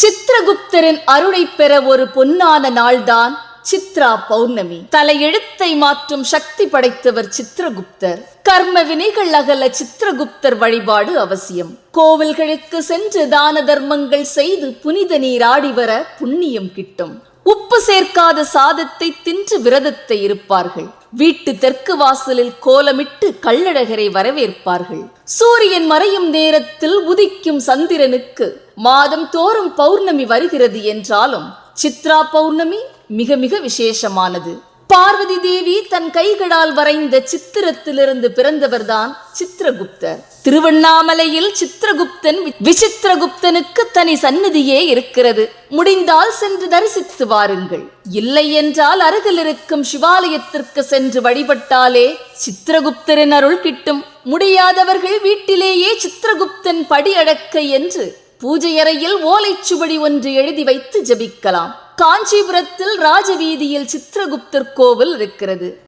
சித்திரகுப்தரின் அருளை பெற ஒரு பொன்னான நாள்தான் சித்ரா பௌர்ணமி. தலையெழுத்தை மாற்றும் சக்தி படைத்தவர் சித்திரகுப்தர். கர்ம வினைகள் அகல சித்திரகுப்தர் வழிபாடு அவசியம். கோவில்களுக்கு சென்று தான தர்மங்கள் செய்து புனித நீர் ஆடி வர புண்ணியம் கிட்டும். உப்பு சேர்க்காத சாதத்தை தின்று விரதத்தை இருப்பார்கள். வீட்டு தெற்கு வாசலில் கோலமிட்டு கள்ளழகரை வரவேற்பார்கள். சூரியன் மறையும் நேரத்தில் உதிக்கும் சந்திரனுக்கு மாதம் தோறும் பௌர்ணமி வருகிறது என்றாலும் சித்ரா பௌர்ணமி மிக மிக விசேஷமானது. பார்வதி தேவி தன் கைகளால் வரைந்த சித்திரத்திலிருந்து பிறந்தவர்தான் சித்திரகுப்தர். திருவண்ணாமலையில் சித்திரகுப்தன் விசித்திரகுப்தனுக்கு தனி சந்நிதியே இருக்கிறது. முடிந்தால் சென்று தரிசித்து வாருங்கள். இல்லை என்றால் அருகில் இருக்கும் சிவாலயத்திற்கு சென்று வழிபட்டாலே சித்திரகுப்தரின் அருள் கிட்டும். முடியாதவர்கள் வீட்டிலேயே சித்திரகுப்தன் படி அடக்க என்று பூஜையறையில் ஓலைச்சுவடி ஒன்று எழுதி வைத்து ஜபிக்கலாம். காஞ்சிபுரத்தில் ராஜவீதியில் சித்திரகுப்தர் கோவில் இருக்கிறது.